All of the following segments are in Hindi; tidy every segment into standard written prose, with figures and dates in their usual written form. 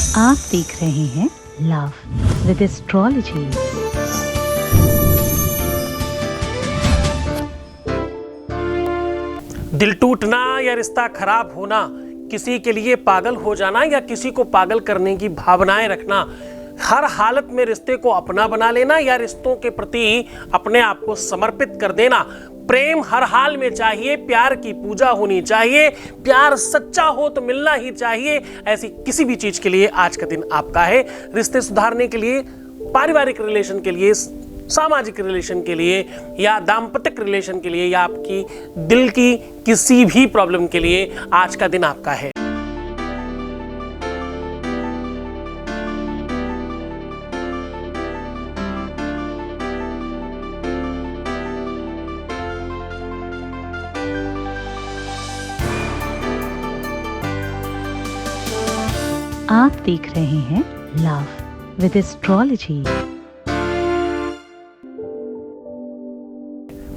आप देख रहे हैं लव विद एस्ट्रोलॉजी। दिल टूटना या रिश्ता खराब होना, किसी के लिए पागल हो जाना या किसी को पागल करने की भावनाएं रखना, हर हालत में रिश्ते को अपना बना लेना या रिश्तों के प्रति अपने आप को समर्पित कर देना। प्रेम हर हाल में चाहिए, प्यार की पूजा होनी चाहिए, प्यार सच्चा हो तो मिलना ही चाहिए। ऐसी किसी भी चीज के लिए आज का दिन आपका है। रिश्ते सुधारने के लिए, पारिवारिक रिलेशन के लिए, सामाजिक रिलेशन के लिए या दाम्पत्य रिलेशन के लिए या आपकी दिल की किसी भी प्रॉब्लम के लिए आज का दिन आपका है। आप देख रहे हैं लव विद एस्ट्रोलॉजी।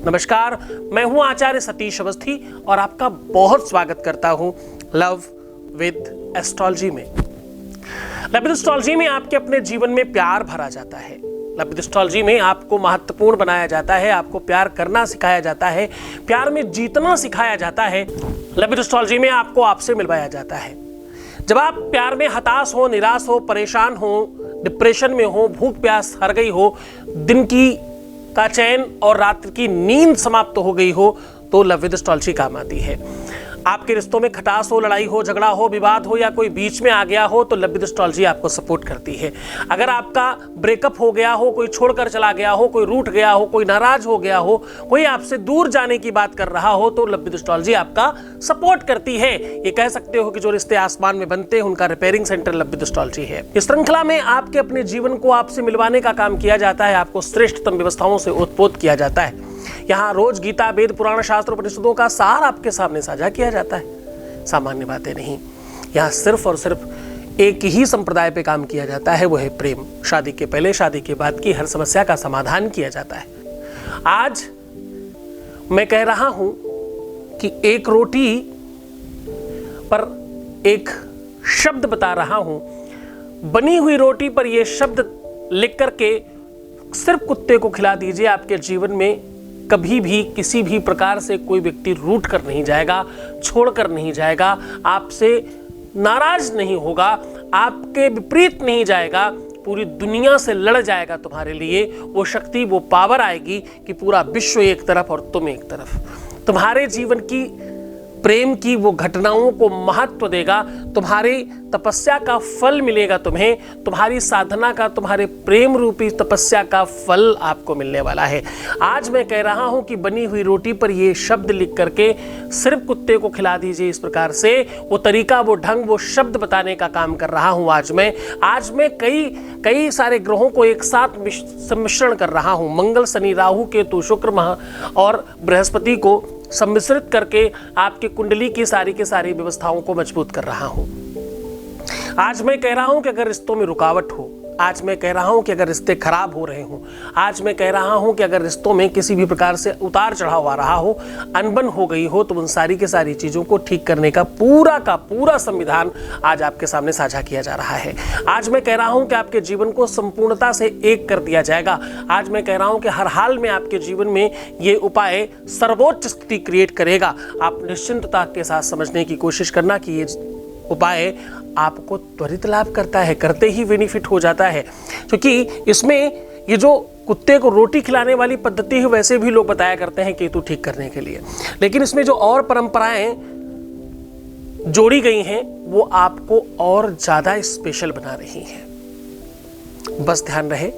नमस्कार, मैं हूं आचार्य सतीश अवस्थी और आपका बहुत स्वागत करता हूं लव विद एस्ट्रोलॉजी में। लव विद एस्ट्रोलॉजी में आपके अपने जीवन में प्यार भरा जाता है। लव विद एस्ट्रोलॉजी में आपको महत्वपूर्ण बनाया जाता है, आपको प्यार करना सिखाया जाता है, प्यार में जीतना सिखाया जाता है। लव विद एस्ट्रोलॉजी में आपको आपसे मिलवाया जाता है। जब आप प्यार में हताश हो, निराश हो, परेशान हो, डिप्रेशन में हो, भूख प्यास हर गई हो, दिन का चैन और रात की नींद समाप्त हो गई हो, तो लव विद एस्ट्रोलॉजी काम आती है। आपके रिश्तों में खटास हो, लड़ाई हो, झगड़ा हो, विवाद हो या कोई बीच में आ गया हो, तो लव विद एस्ट्रोलॉजी आपको सपोर्ट करती है। अगर आपका ब्रेकअप हो गया हो, कोई छोड़कर चला गया हो, कोई रूठ गया हो, कोई नाराज हो गया हो, कोई आपसे दूर जाने की बात कर रहा हो, तो लव विद एस्ट्रोलॉजी आपका सपोर्ट करती है। ये कह सकते हो कि जो रिश्ते आसमान में बनते हैं उनका repairing centre love with astrology है। इस श्रृंखला में आपके अपने जीवन को आपसे मिलवाने का काम किया जाता है, आपको श्रेष्ठतम व्यवस्थाओं से ओतप्रोत किया जाता है। यहाँ रोज गीता, वेद, पुराण, शास्त्र, उपनिषदों का सार आपके सामने साझा किया जाता है। सामान्य बातें नहीं, यहाँ सिर्फ और सिर्फ एक ही संप्रदाय पे काम किया जाता है, वो है प्रेम। शादी के पहले, शादी के बाद की हर समस्या का समाधान किया जाता है। आज मैं कह रहा हूं कि एक रोटी पर एक शब्द बता रहा हूं। बनी हुई रोटी पर यह शब्द लिख करके सिर्फ कुत्ते को खिला दीजिए, आपके जीवन में कभी भी किसी भी प्रकार से कोई व्यक्ति रूठ कर नहीं जाएगा, छोड़कर नहीं जाएगा, आपसे नाराज नहीं होगा, आपके विपरीत नहीं जाएगा, पूरी दुनिया से लड़ जाएगा तुम्हारे लिए। वो शक्ति, वो पावर आएगी कि पूरा विश्व एक तरफ और तुम एक तरफ। तुम्हारे जीवन की प्रेम की वो घटनाओं को महत्व देगा, तुम्हारी तपस्या का फल मिलेगा तुम्हें, तुम्हारी साधना का, तुम्हारे प्रेम रूपी तपस्या का फल आपको मिलने वाला है। आज मैं कह रहा हूं कि बनी हुई रोटी पर ये शब्द लिख करके सिर्फ कुत्ते को खिला दीजिए। इस प्रकार से वो तरीका, वो ढंग, वो शब्द बताने का काम कर रहा हूं। आज मैं कई सारे ग्रहों को एक साथ सम्मिश्रण कर रहा हूं। मंगल, शनि, राहु, केतु, शुक्र और बृहस्पति को सम्मिश्रित करके आपकी कुंडली की सारी व्यवस्थाओं को मजबूत कर रहा हूं। आज मैं कह रहा हूं कि अगर रिश्तों में रुकावट हो, आज मैं कह रहा हूं कि अगर रिश्ते खराब हो रहे हो, आज मैं कह रहा हूं कि अगर रिश्तों में किसी भी प्रकार से उतार चढ़ाव आ रहा हो, अनबन हो गई हो, तो उन सारी की सारी चीजों को ठीक करने का पूरा संविधान आज आपके सामने साझा किया जा रहा है। आज मैं कह रहा हूं कि आपके जीवन को संपूर्णता से एक कर दिया जाएगा। आज मैं कह रहा हूं कि हर हाल में आपके जीवन में ये उपाय सर्वोच्च स्थिति क्रिएट करेगा। आप निश्चिंतता के साथ समझने की कोशिश करना कि ये उपाय आपको त्वरित लाभ करता है, करते ही बेनिफिट हो जाता है। क्योंकि इसमें ये जो कुत्ते को रोटी खिलाने वाली पद्धति है, वैसे भी लोग बताया करते हैं केतु ठीक करने के लिए, लेकिन इसमें जो और परंपराएं जोड़ी गई हैं वो आपको और ज्यादा स्पेशल बना रही हैं। बस ध्यान रहे,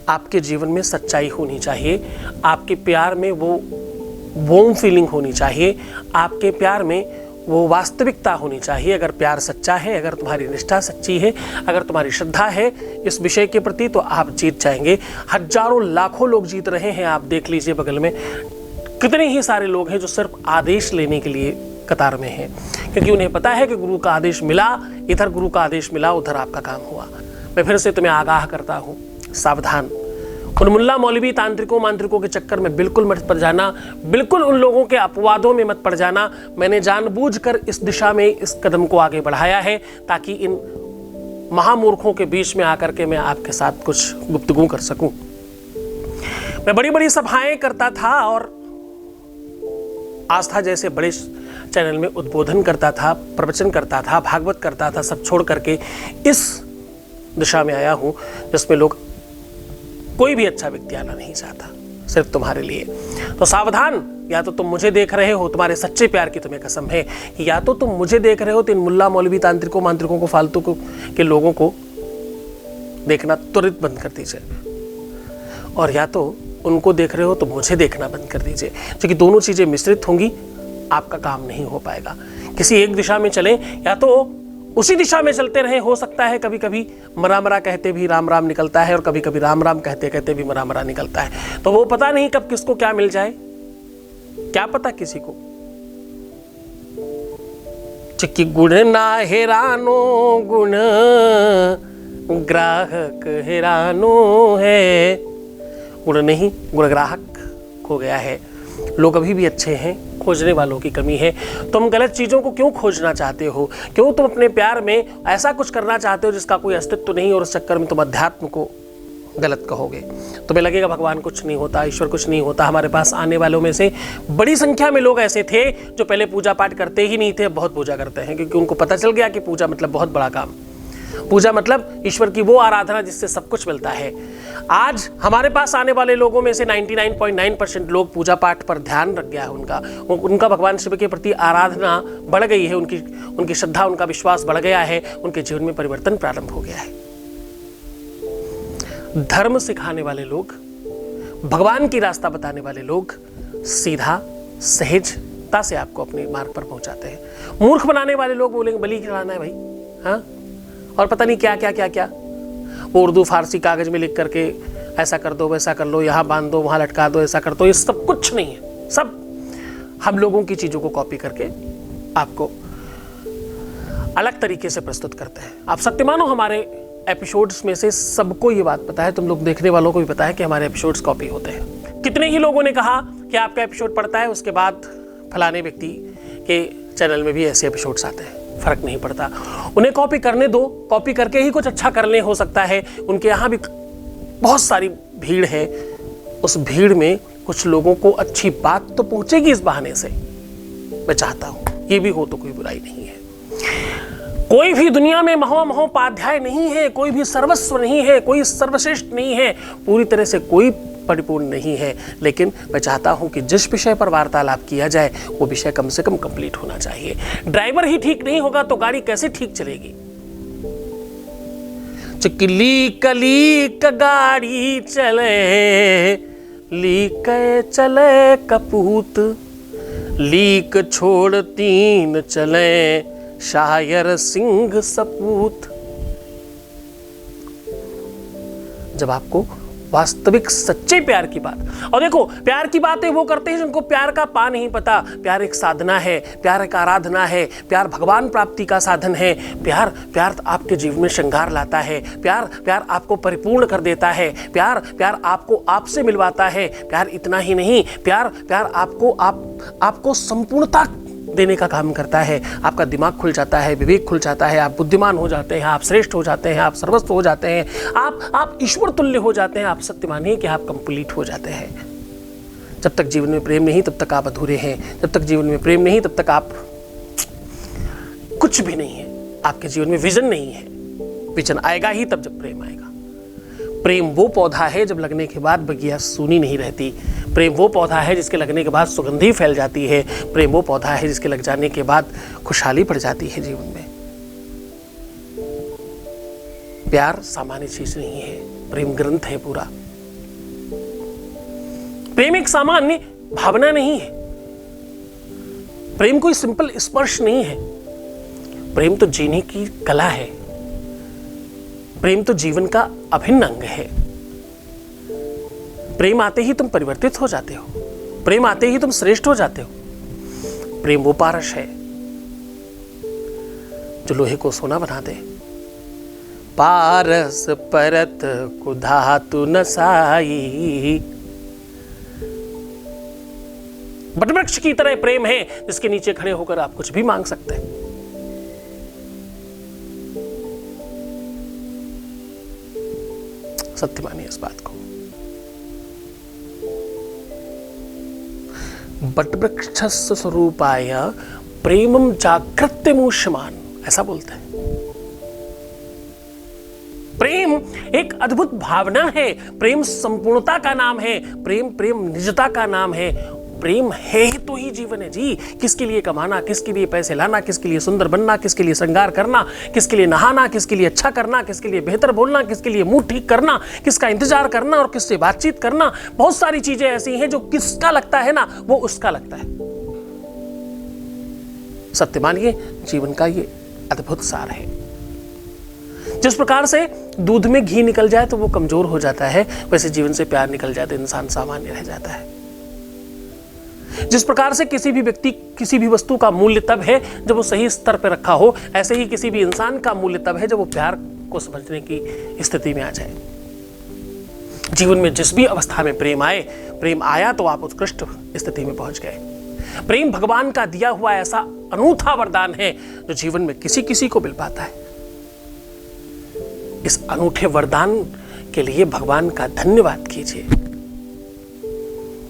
आपके जीवन में सच्चाई होनी चाहिए, आपके प्यार में वो वार्म फीलिंग होनी चाहिए, आपके प्यार में वो वास्तविकता होनी चाहिए। अगर प्यार सच्चा है, अगर तुम्हारी निष्ठा सच्ची है, अगर तुम्हारी श्रद्धा है इस विषय के प्रति, तो आप जीत जाएंगे। हजारों लाखों लोग जीत रहे हैं। आप देख लीजिए बगल में कितने ही सारे लोग हैं जो सिर्फ आदेश लेने के लिए कतार में हैं, क्योंकि उन्हें पता है कि गुरु का आदेश मिला, इधर गुरु का आदेश मिला, उधर आपका काम हुआ। मैं फिर से तुम्हें आगाह करता हूँ, सावधान। उन मुल्ला मौलवी तांत्रिकों मांत्रिकों के चक्कर में बिल्कुल मत पड़ जाना, बिल्कुल उन लोगों के अपवादों में मत पड़ जाना। मैंने जानबूझकर इस दिशा में इस कदम को आगे बढ़ाया है ताकि इन महामूर्खों के बीच में आकर के मैं आपके साथ कुछ गुफ्तगू कर सकूं। मैं बड़ी बड़ी सभाएं करता था और आस्था जैसे बड़े चैनल में उद्बोधन करता था, प्रवचन करता था, भागवत करता था, सब छोड़ करके इस दिशा में आया हूं जिसमें लोग कोई भी अच्छा व्यक्ति आना नहीं चाहता, सिर्फ तुम्हारे लिए। तो सावधान, या तो तुम मुझे देख रहे हो, तुम्हारे सच्चे प्यार की तुम्हें कसम है कि या तो तुम मुझे देख रहे हो तो इन मुल्ला मौलवी तांत्रिकों मांत्रिकों को, फालतू को के लोगों को देखना तुरंत बंद कर दीजिए, और या तो उनको देख रहे हो तो मुझे देखना बंद कर दीजिए, क्योंकि दोनों चीजें मिश्रित होंगी, आपका काम नहीं हो पाएगा। किसी एक दिशा में चलें या तो उसी दिशा में चलते रहे। हो सकता है कभी कभी मरा मरा कहते भी राम राम निकलता है और कभी कभी राम राम कहते कहते भी मरा मरा निकलता है। तो वो पता नहीं कब किसको क्या मिल जाए, क्या पता किसी को। चिक्की गुण ना हेरानो गुण ग्राहक हेरानो है। गुण नहीं, गुण ग्राहक खो गया है। लोग अभी भी अच्छे हैं, खोजने वालों की कमी है। तुम गलत चीज़ों को क्यों खोजना चाहते हो? क्यों तुम अपने प्यार में ऐसा कुछ करना चाहते हो जिसका कोई अस्तित्व नहीं, और उस चक्कर में तुम अध्यात्म को गलत कहोगे? तुम्हें लगेगा भगवान कुछ नहीं होता, ईश्वर कुछ नहीं होता। हमारे पास आने वालों में से बड़ी संख्या में लोग ऐसे थे जो पहले पूजा पाठ करते ही नहीं थे, बहुत पूजा करते हैं, क्योंकि उनको पता चल गया कि पूजा मतलब बहुत बड़ा काम। पूजा मतलब ईश्वर की वो आराधना जिससे सब कुछ मिलता है। आज हमारे पास आने वाले लोगों में से 99.9% लोग पूजा पाठ पर ध्यान रख गया है उनका भगवान शिव के प्रति आराधना बढ़ गई है, उनकी श्रद्धा, उनका विश्वास बढ़ गया है, उनके जीवन में परिवर्तन प्रारंभ हो गया है। धर्म सिखाने वाले लोग, भगवान की रास्ता बताने वाले लोग सीधा सहजता से आपको अपने मार्ग पर पहुंचाते हैं। मूर्ख बनाने वाले लोग बोलेंगे बलि चढ़ाना है भाई, हाँ, और पता नहीं क्या क्या क्या क्या, वो उर्दू फारसी कागज में लिख करके ऐसा कर दो, वैसा कर लो, यहाँ बांध दो, वहाँ लटका दो, ऐसा कर दो। ये सब कुछ नहीं है, सब हम लोगों की चीज़ों को कॉपी करके आपको अलग तरीके से प्रस्तुत करते हैं। आप सत्य मानो, हमारे एपिसोड्स में से सबको ये बात पता है, तुम लोग देखने वालों को भी पता है कि हमारे एपिसोड्स कॉपी होते हैं। कितने ही लोगों ने कहा कि आपका एपिसोड पड़ता है, उसके बाद फलाने व्यक्ति के चैनल में भी ऐसे एपिसोड्स आते हैं। फर्क नहीं पड़ता, उन्हें कॉपी करने दो, कॉपी करके ही कुछ अच्छा करने हो सकता है। उनके यहाँ भी बहुत सारी भीड़ है, उस भीड़ में कुछ लोगों को अच्छी बात तो पहुंचेगी इस बहाने से। मैं चाहता हूं ये भी हो तो कोई बुराई नहीं है। कोई भी दुनिया में महोपाध्याय नहीं है, कोई भी सर्वस्व नहीं है, कोई सर्वश्रेष्ठ नहीं है, पूरी तरह से कोई परिपूर्ण नहीं है। लेकिन मैं चाहता हूं कि जिस विषय पर वार्तालाप किया जाए वो विषय कम से कम कंप्लीट होना चाहिए। ड्राइवर ही ठीक नहीं होगा तो गाड़ी कैसे ठीक चलेगी? लीक लीक गाड़ी चले, लीक चले कपूत, लीक छोड़ तीन चले, शायर सिंह सपूत। जब आपको वास्तविक सच्चे प्यार की बात, और देखो प्यार की बातें वो करते हैं जिनको प्यार का पा नहीं पता। प्यार एक साधना है, प्यार एक आराधना है, प्यार भगवान प्राप्ति का साधन है। प्यार आपके जीवन में श्रृंगार लाता है, प्यार आपको परिपूर्ण कर देता है, प्यार आपको आपसे मिलवाता है। प्यार इतना ही नहीं, प्यार आपको संपूर्णता देने का काम करता है। आपका दिमाग खुल जाता है, विवेक खुल जाता है, आप बुद्धिमान हो जाते हैं, आप श्रेष्ठ हो जाते हैं, आप सर्वस्व हो जाते हैं, आप ईश्वर तुल्य हो जाते हैं। आप सत्य मानिए कि आप कंप्लीट हो जाते हैं। जब तक जीवन में प्रेम नहीं तब तक आप अधूरे हैं। जब तक जीवन में प्रेम नहीं तब तक आप कुछ भी नहीं है। आपके जीवन में विजन नहीं है। विजन आएगा ही तब जब प्रेम आएगा। प्रेम वो पौधा है जब लगने के बाद बगिया सूनी नहीं रहती। प्रेम वो पौधा है जिसके लगने के बाद सुगंधी फैल जाती है। प्रेम वो पौधा है जिसके लग जाने के बाद खुशहाली पड़ जाती है जीवन में। प्यार सामान्य चीज नहीं है, प्रेम ग्रंथ है पूरा। प्रेम एक सामान्य भावना नहीं है। प्रेम कोई सिंपल स्पर्श नहीं है। प्रेम तो जीने की कला है। प्रेम तो जीवन का अभिन्न अंग है। प्रेम आते ही तुम परिवर्तित हो जाते हो। प्रेम आते ही तुम श्रेष्ठ हो जाते हो। प्रेम वो पारस है जो लोहे को सोना बना दे। पारस परत को धातु नसाई। वटवृक्ष की तरह प्रेम है जिसके नीचे खड़े होकर आप कुछ भी मांग सकते हैं। सत्य मानिए इस बात को। बटवृक्षस्य स्वरूपाय प्रेमम जागृत्य मूष्यमान, ऐसा बोलते हैं। प्रेम एक अद्भुत भावना है, प्रेम संपूर्णता का नाम है, प्रेम निजता का नाम है। प्रेम है तो ही जीवन है जी। किसके लिए कमाना, किसके लिए पैसे लाना, किसके लिए सुंदर बनना, किसके लिए श्रृंगार करना, किसके लिए नहाना, किसके लिए अच्छा करना, किसके लिए बेहतर बोलना, किसके लिए मुंह ठीक करना, किसका इंतजार करना और किससे बातचीत करना। बहुत सारी चीजें ऐसी हैं जो किसका लगता है ना वो उसका लगता है। सत्य मानिए जीवन का ये अद्भुत सार है। जिस प्रकार से दूध में घी निकल जाए तो वो कमजोर हो जाता है, वैसे जीवन से प्यार निकल जाए तो इंसान सामान्य रह जाता है। जिस प्रकार से किसी भी व्यक्ति किसी भी वस्तु का मूल्य तब है जब वो सही स्तर पर रखा हो, ऐसे ही किसी भी इंसान का मूल्य तब है जब वो प्यार को समझने की स्थिति में आ जाए। जीवन में जिस भी अवस्था में प्रेम आया तो आप उत्कृष्ट स्थिति में पहुंच गए। प्रेम भगवान का दिया हुआ ऐसा अनूठा वरदान है जो जीवन में किसी किसी को मिल पाता है। इस अनूठे वरदान के लिए भगवान का धन्यवाद कीजिए।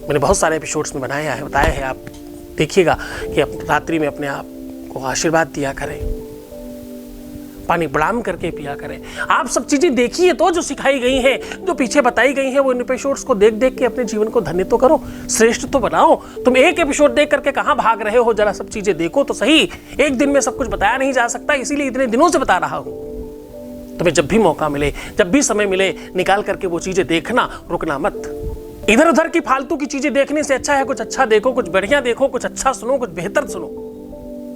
मैंने बहुत सारे एपिसोड्स में बताया है, आप देखिएगा कि रात्रि में अपने आप को आशीर्वाद दिया करें, पानी प्रणाम करके पिया करें। आप सब चीजें देखिए तो जो सिखाई गई हैं, जो पीछे बताई गई हैं, वो इन एपिसोड्स को देख देख के अपने जीवन को धन्य तो करो, श्रेष्ठ तो बनाओ। तुम एक एपिसोड देख करके कहां भाग रहे हो, जरा सब चीजें देखो तो सही। एक दिन में सब कुछ बताया नहीं जा सकता, इसीलिए इतने दिनों से बता रहा हूं। तुम्हें जब भी मौका मिले, जब भी समय मिले, निकाल करके वो चीजें देखना, रुकना मत। इधर उधर की फालतू की चीजें देखने से अच्छा है कुछ अच्छा देखो, कुछ बढ़िया देखो, कुछ अच्छा सुनो, कुछ बेहतर सुनो,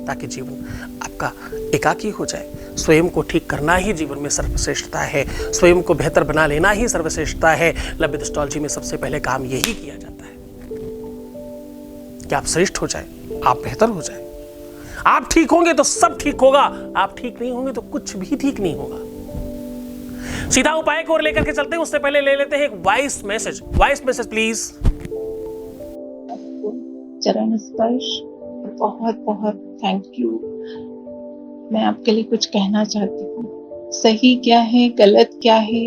ताकि जीवन आपका एकाकी हो जाए। स्वयं को ठीक करना ही जीवन में सर्वश्रेष्ठता है, स्वयं को बेहतर बना लेना ही सर्वश्रेष्ठता है। लव विद एस्ट्रोलॉजी में सबसे पहले काम यही किया जाता है कि आप श्रेष्ठ हो जाए, आप बेहतर हो जाए। आप ठीक होंगे तो सब ठीक होगा, आप ठीक नहीं होंगे तो कुछ भी ठीक नहीं होगा। सीधा उपाय को और लेकर के चलते हैं, उससे पहले ले लेते हैं एक वॉइस मैसेज प्लीज। चरण स्पर्श, बहुत बहुत थैंक यू। मैं आपके लिए कुछ कहना चाहती हूँ। सही क्या है, गलत क्या है,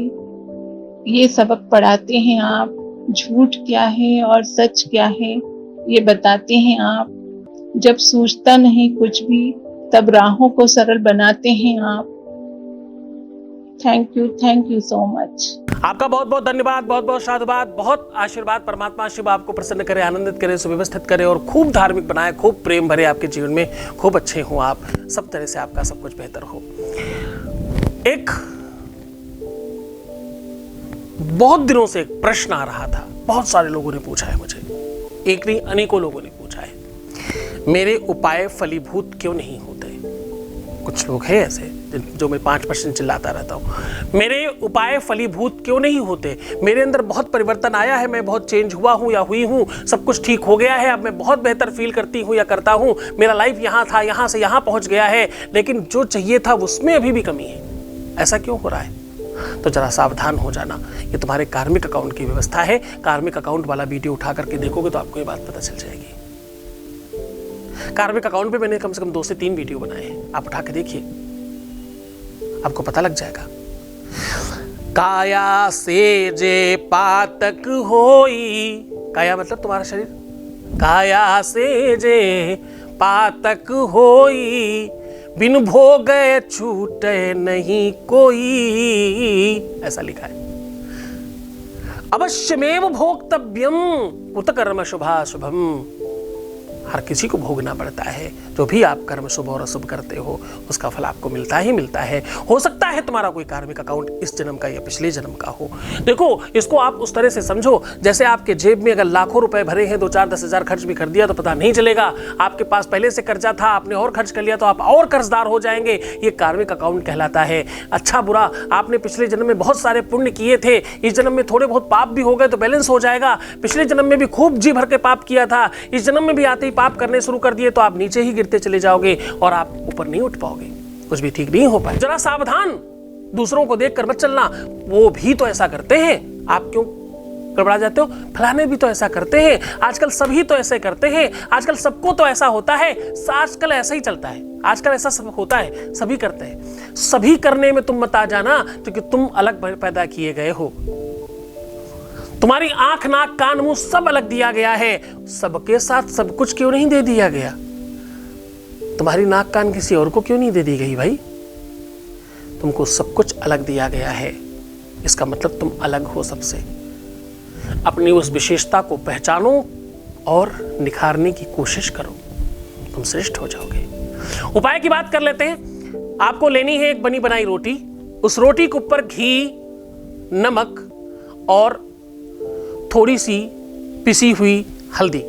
ये सबक पढ़ाते हैं आप। झूठ क्या है और सच क्या है, ये बताते हैं आप। जब सूझता नहीं कुछ भी, तब राहों को सरल बनाते हैं आप। Thank you so much. आपका बहुत बहुत धन्यवाद, बहुत बहुत साधुवाद, बहुत आशीर्वाद। परमात्मा शिव आपको प्रसन्न करे, आनंदित करे, सुव्यवस्थित करे और खूब धार्मिक बनाए, खूब प्रेम भरे आपके जीवन में, खूब अच्छे हो आप, सब तरह से आपका सब कुछ बेहतर हो। एक बहुत दिनों से एक प्रश्न आ रहा था, बहुत सारे लोगों ने पूछा है मुझे, एक नहीं अनेकों लोगों ने पूछा है, मेरे उपाय फलीभूत क्यों नहीं होते। कुछ लोग हैं ऐसे जो मैं 5% चिल्लाता रहता हूँ, मेरे उपाय फलीभूत क्यों नहीं होते। मेरे अंदर बहुत परिवर्तन आया है, मैं बहुत चेंज हुआ हूँ या हुई हूँ, सब कुछ ठीक हो गया है, अब मैं बहुत बेहतर फील करती हूँ या करता हूँ, मेरा लाइफ यहाँ था, यहाँ से यहाँ पहुँच गया है, लेकिन जो चाहिए था उसमें अभी भी कमी है। ऐसा क्यों हो रहा है? तो जरा सावधान हो जाना, ये तुम्हारे कार्मिक अकाउंट की व्यवस्था है। कार्मिक अकाउंट वाला वीडियो उठा करके देखोगे तो आपको ये बात पता चल जाएगी। कार्मिक अकाउंट पे मैंने कम से कम 2 से 3 वीडियो बनाए हैं, आप उठा के देखिए, आपको पता लग जाएगा। काया से जे पातक होई, काया मतलब तुम्हारा शरीर, काया से जे पातक होई, बिन भोगे छूटे नहीं कोई, ऐसा लिखा है। अवश्यमेव भोक्तव्यम उत कर्म शुभाशुभम, हर किसी को भोगना पड़ता है। जो भी आप कर्म शुभ और अशुभ करते हो उसका फल आपको मिलता ही मिलता है। हो सकता है तुम्हारा कोई कार्मिक अकाउंट इस जन्म का या पिछले जन्म का हो। देखो इसको आप उस तरह से समझो जैसे आपके जेब में अगर लाखों रुपए भरे हैं, 2-4-10 हजार खर्च भी कर दिया तो पता नहीं चलेगा। आपके पास पहले से कर्जा था, आपने और खर्च कर लिया तो आप और कर्जदार हो जाएंगे। ये कार्मिक अकाउंट कहलाता है। अच्छा बुरा आपने पिछले जन्म में बहुत सारे पुण्य किए थे, इस जन्म में थोड़े बहुत पाप भी हो गए तो बैलेंस हो जाएगा। पिछले जन्म में भी खूब जी भर के पाप किया था, इस जन्म में भी आते ही पाप करने शुरू कर दिए तो आप नीचे ही गिरते चले जाओगे और आप ऊपर नहीं उठ पाओगे, कुछ भी ठीक नहीं हो पाए। जरा सावधान, दूसरों को देखकर मत चलना, वो भी तो ऐसा करते हैं, आप क्यों गड़बड़ा जाते हो, फलाने भी तो ऐसा करते हैं, आजकल सभी तो ऐसे करते हैं, आजकल सबको तो ऐसा होता है, आजकल ऐसा ही चलता है, आजकल ऐसा सब होता है, सभी करते हैं। सभी करने में तुम मत आ जाना, क्योंकि तुम अलग पैदा किए गए हो। तुम्हारी आंख, नाक, कान, मुंह सब अलग दिया गया है। सबके साथ सब कुछ क्यों नहीं दे दिया गया? तुम्हारी नाक, कान किसी और को क्यों नहीं दे दी गई भाई? तुमको सब कुछ अलग दिया गया है, इसका मतलब तुम अलग हो सबसे। अपनी उस विशेषता को पहचानो और निखारने की कोशिश करो, तुम श्रेष्ठ हो जाओगे। उपाय की बात कर लेते हैं। आपको लेनी है एक बनी बनाई रोटी। उस रोटी के ऊपर घी, नमक और थोड़ी सी पिसी हुई हल्दी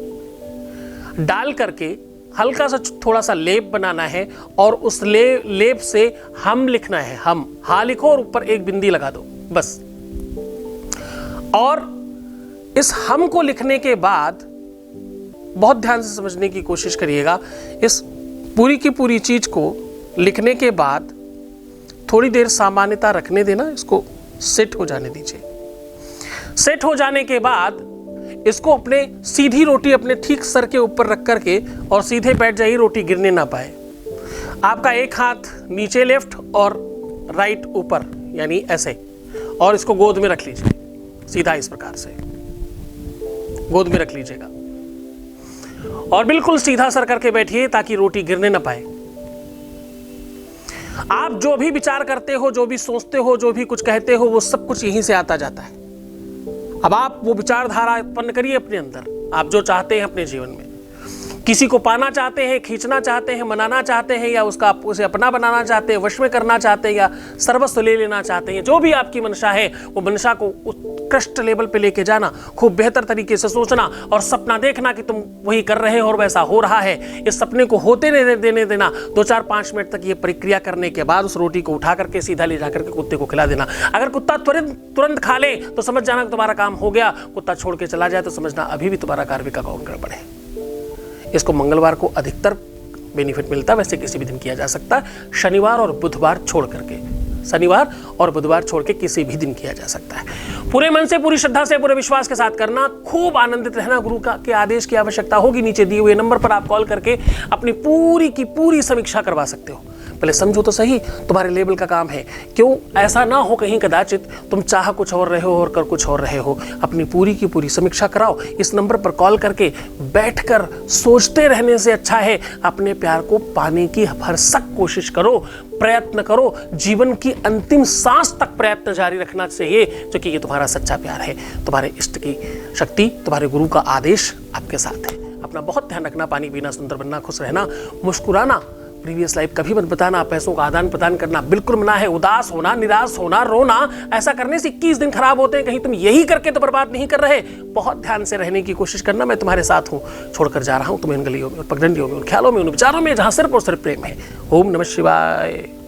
डाल करके हल्का सा थोड़ा सा लेप बनाना है, और उस लेप से हम लिखना है। हम हा लिखो और ऊपर एक बिंदी लगा दो, बस। और इस हम को लिखने के बाद बहुत ध्यान से समझने की कोशिश करिएगा। इस पूरी की पूरी चीज को लिखने के बाद थोड़ी देर सामान्यता रखने देना, इसको सेट हो जाने दीजिए। सेट हो जाने के बाद इसको अपने सीधी रोटी अपने ठीक सर के ऊपर रख करके और सीधे बैठ जाइए, रोटी गिरने ना पाए। आपका एक हाथ नीचे लेफ्ट और राइट ऊपर, यानी ऐसे, और इसको गोद में रख लीजिए, सीधा इस प्रकार से गोद में रख लीजिएगा और बिल्कुल सीधा सर करके बैठिए ताकि रोटी गिरने ना पाए। आप जो भी विचार करते हो, जो भी सोचते हो, जो भी कुछ कहते हो, वो सब कुछ यहीं से आता जाता है। अब आप वो विचारधारा उत्पन्न करिए अपने अंदर, आप जो चाहते हैं अपने जीवन में। किसी को पाना चाहते हैं, खींचना चाहते हैं, मनाना चाहते हैं, या उसे अपना बनाना चाहते हैं, वश में करना चाहते हैं, या सर्वस्व ले लेना चाहते हैं, जो भी आपकी मंशा है, वो मंशा को उत्कृष्ट लेवल पे लेके जाना, खूब बेहतर तरीके से सोचना और सपना देखना कि तुम वही कर रहे हो और वैसा हो रहा है। इस सपने को होते देने देना। 2-4-5 मिनट तक ये प्रक्रिया करने के बाद उस रोटी को उठा करके सीधा ले जाकर के कुत्ते को खिला देना। अगर कुत्ता तुरंत खा ले तो समझ जाना कि तुम्हारा काम हो गया। कुत्ता छोड़ के चला जाए तो समझना अभी भी तुम्हारा कार्य का कौन गड़बड़ है। इसको मंगलवार को अधिकतर बेनिफिट मिलता है, वैसे किसी भी दिन किया जा सकता है। शनिवार और बुधवार छोड़ करके, शनिवार और बुधवार छोड़ के किसी भी दिन किया जा सकता है। पूरे मन से, पूरी श्रद्धा से, पूरे विश्वास के साथ करना। खूब आनंदित रहना। गुरु के आदेश की आवश्यकता होगी, नीचे दिए हुए नंबर पर आप कॉल करके अपनी पूरी की पूरी समीक्षा करवा सकते हो। पहले समझो तो सही, तुम्हारे लेवल का काम है। क्यों ऐसा ना हो कहीं कदाचित तुम चाह कुछ और रहे हो और कर कुछ और रहे हो। अपनी पूरी की पूरी समीक्षा कराओ। इस नंबर पर कॉल करके बैठकर सोचते रहने से अच्छा है अपने प्यार को पाने की भरसक कोशिश करो, प्रयत्न करो। जीवन की अंतिम सांस तक प्रयत्न जारी रखना चाहिए, क्योंकि ये तुम्हारा सच्चा प्यार है। तुम्हारे इष्ट की शक्ति, तुम्हारे गुरु का आदेश आपके साथ है। अपना बहुत ध्यान रखना। पानी पीना, सुंदर बनना, खुश रहना, मुस्कुराना, प्रीवियस लाइफ कभी मत बताना, पैसों का आदान प्रदान करना बिल्कुल मना है। उदास होना, निराश होना, रोना, ऐसा करने से 21 दिन खराब होते हैं। कहीं तुम यही करके तो बर्बाद नहीं कर रहे। बहुत ध्यान से रहने की कोशिश करना। मैं तुम्हारे साथ हूँ, छोड़कर जा रहा हूँ तुम्हें इन गलियों में, पगडंडियों में, उन ख्यालों में, उन विचारों में जहाँ सिर्फ और सिर्फ प्रेम है। ओम नमः शिवाय।